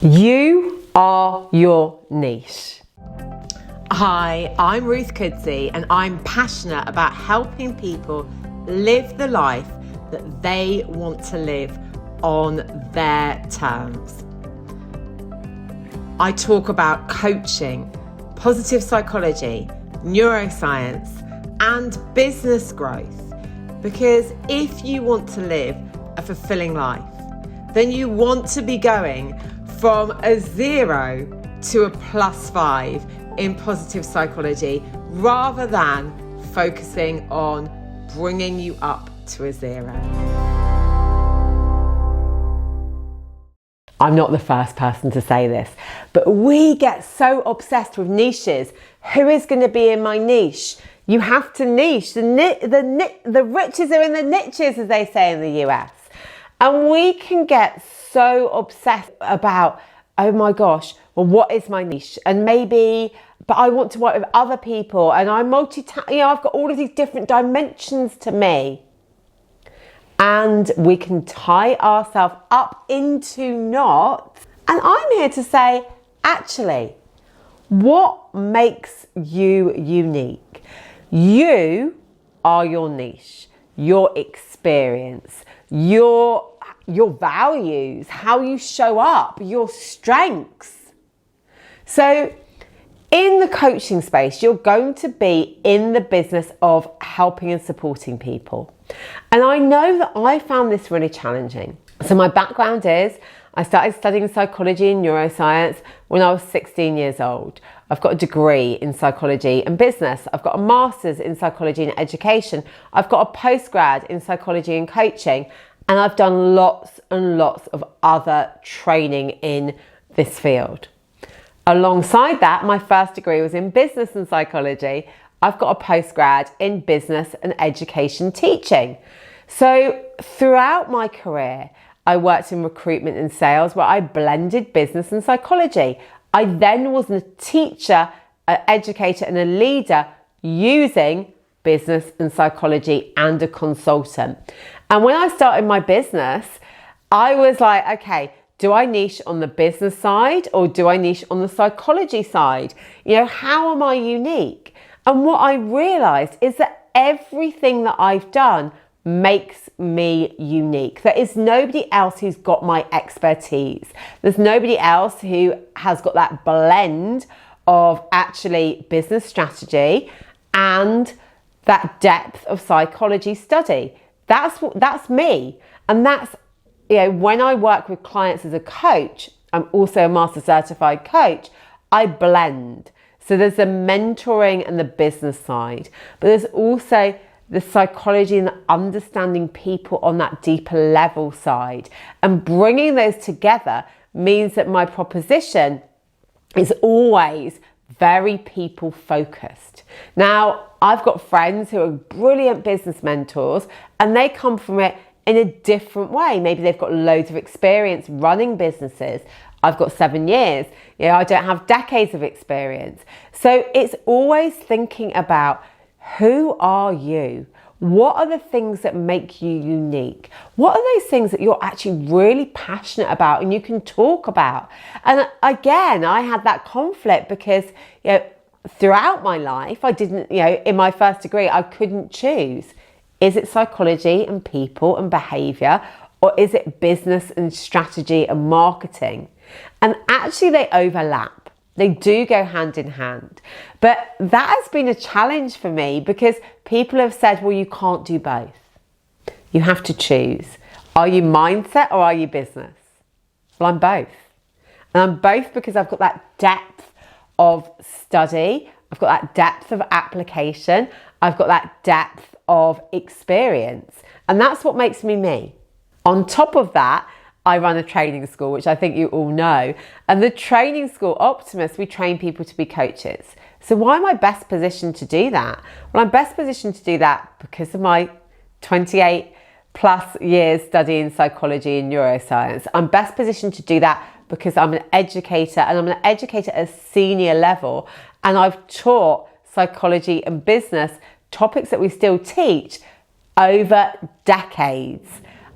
You are your niche. Hi, I'm Ruth and I'm passionate about helping people live the life that they want to live on their terms. I talk about coaching, positive psychology, neuroscience, and business growth, because if you want to live a fulfilling life, then you want to be going from a 0 to a +5 in positive psychology, rather than focusing on bringing you up to a 0. I'm not the first person to say this, but we get so obsessed with niches. Who is going to be in my niche? You have to niche. The riches are in the niches, as they say in the US. And we can get so obsessed about, oh my gosh, well, what is my niche? And maybe, but I want to work with other people, and I'm I've got all of these different dimensions to me. And we can tie ourselves up into knots. And I'm here to say, actually, what makes you unique? You are your niche, your experience, your values, how you show up, your strengths. So in the coaching space, you're going to be in the business of helping and supporting people. And I know that I found this really challenging. So my background is, I started studying psychology and neuroscience when I was 16 years old. I've got a degree in psychology and business. I've got a master's in psychology and education. I've got a postgrad in psychology and coaching. And I've done lots and lots of other training in this field. Alongside that, my first degree was in business and psychology. I've got a postgrad in business and education teaching. So throughout my career, I worked in recruitment and sales where I blended business and psychology. I then was a teacher, an educator and a leader using business and psychology and a consultant. And when I started my business, I was like, okay, do I niche on the business side or do I niche on the psychology side? How am I unique? And what I realized is that everything that I've done makes me unique. There is nobody else who's got my expertise. There's nobody else who has got that blend of actually business strategy and that depth of psychology study. That's me. And that's, when I work with clients as a coach, I'm also a master certified coach, I blend. So there's the mentoring and the business side, but there's also the psychology and the understanding people on that deeper level side. And bringing those together means that my proposition is always very people focused. Now, I've got friends who are brilliant business mentors and they come from it in a different way. Maybe they've got loads of experience running businesses. I've got 7 years. I don't have decades of experience. So it's always thinking about, who are you? What are the things that make you unique? What are those things that you're actually really passionate about and you can talk about? And again, I had that conflict because, throughout my life, I didn't, in my first degree, I couldn't choose. Is it psychology and people and behavior, or is it business and strategy and marketing? And actually they overlap. They do go hand in hand. But that has been a challenge for me because people have said, well, you can't do both. You have to choose. Are you mindset or are you business? Well, I'm both. And I'm both because I've got that depth of study. I've got that depth of application. I've got that depth of experience. And that's what makes me me. On top of that, I run a training school, which I think you all know. And the training school, Optimus, we train people to be coaches. So why am I best positioned to do that? Well, I'm best positioned to do that because of my 28 plus years studying psychology and neuroscience. I'm best positioned to do that because I'm an educator, and I'm an educator at a senior level. And I've taught psychology and business topics that we still teach over decades.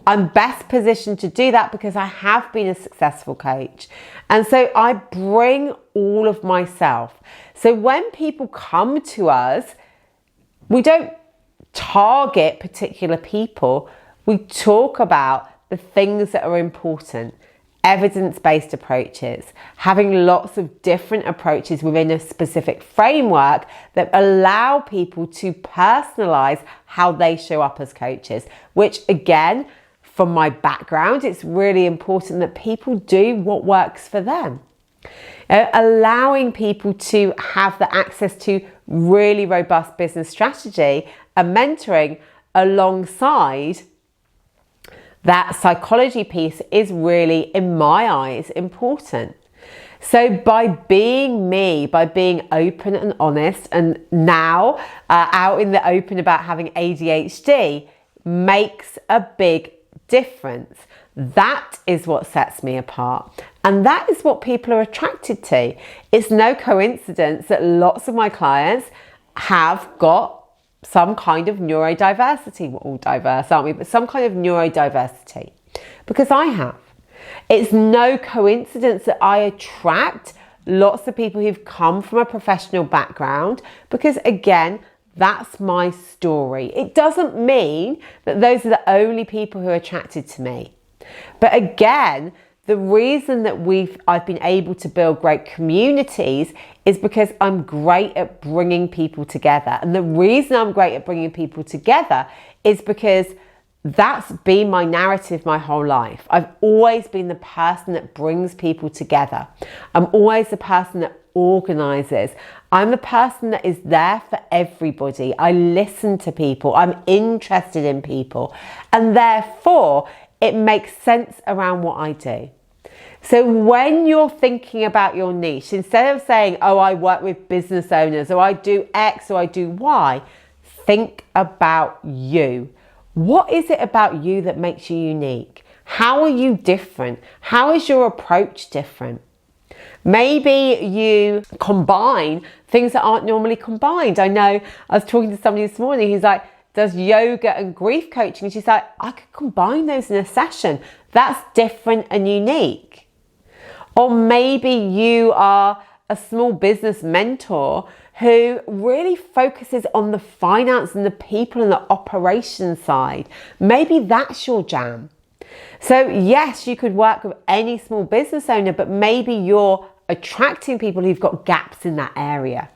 I'm best positioned to do that because I have been a successful coach. And so I bring all of myself. So when people come to us, we don't target particular people. We talk about the things that are important. Evidence-based approaches, having lots of different approaches within a specific framework that allow people to personalize how they show up as coaches, which again, from my background, it's really important that people do what works for them. Allowing people to have the access to really robust business strategy and mentoring alongside that psychology piece is really, in my eyes, important. So by being me, by being open and honest, and now out in the open about having ADHD makes a big difference. That is what sets me apart. And that is what people are attracted to. It's no coincidence that lots of my clients have got some kind of neurodiversity. We're all diverse, aren't we? But some kind of neurodiversity. Because I have. It's no coincidence that I attract lots of people who've come from a professional background because, again, that's my story. It doesn't mean that those are the only people who are attracted to me. But again, the reason that I've been able to build great communities is because I'm great at bringing people together. And the reason I'm great at bringing people together is because that's been my narrative my whole life. I've always been the person that brings people together. I'm always the person that organizes. I'm the person that is there for everybody. I listen to people. I'm interested in people. And therefore, it makes sense around what I do. So when you're thinking about your niche, instead of saying, oh, I work with business owners, or I do X, or I do Y, think about you. What is it about you that makes you unique? How are you different? How is your approach different? Maybe you combine things that aren't normally combined. I know I was talking to somebody this morning who's like, does yoga and grief coaching. And she's like, I could combine those in a session. That's different and unique. Or maybe you are a small business mentor who really focuses on the finance and the people and the operation side. Maybe that's your jam. So yes, you could work with any small business owner, but maybe you're attracting people who've got gaps in that area.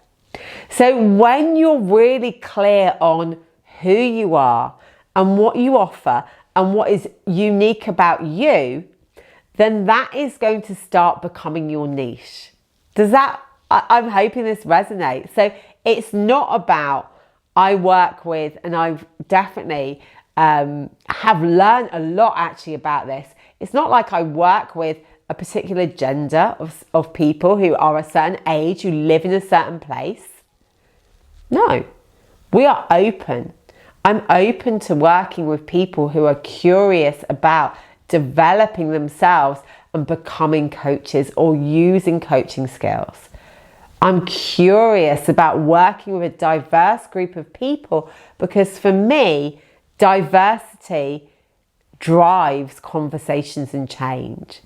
So when you're really clear on who you are and what you offer and what is unique about you, then that is going to start becoming your niche. I'm hoping this resonates. So it's not about, I work with, and I've definitely have learned a lot actually about this. It's not like I work with a particular gender of people who are a certain age, who live in a certain place. No, we are open. I'm open to working with people who are curious about developing themselves and becoming coaches or using coaching skills. I'm curious about working with a diverse group of people because for me, diversity drives conversations and change.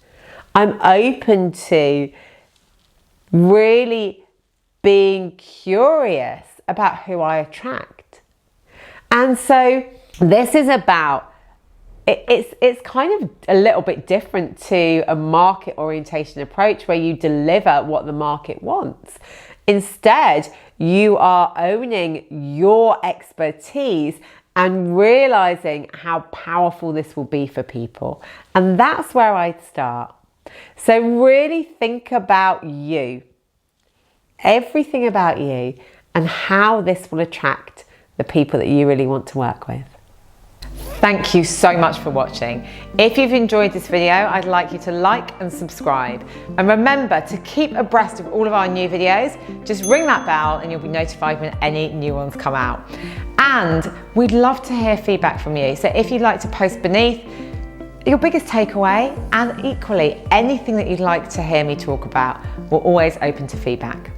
I'm open to really being curious about who I attract. And so this is about, it's kind of a little bit different to a market orientation approach where you deliver what the market wants. Instead, you are owning your expertise and realizing how powerful this will be for people. And that's where I'd start. So really think about you, everything about you, and how this will attract the people that you really want to work with. Thank you so much for watching. If you've enjoyed this video, I'd like you to like and subscribe. And remember to keep abreast of all of our new videos. Just ring that bell and you'll be notified when any new ones come out. And we'd love to hear feedback from you. So if you'd like to post beneath your biggest takeaway and equally anything that you'd like to hear me talk about, we're always open to feedback.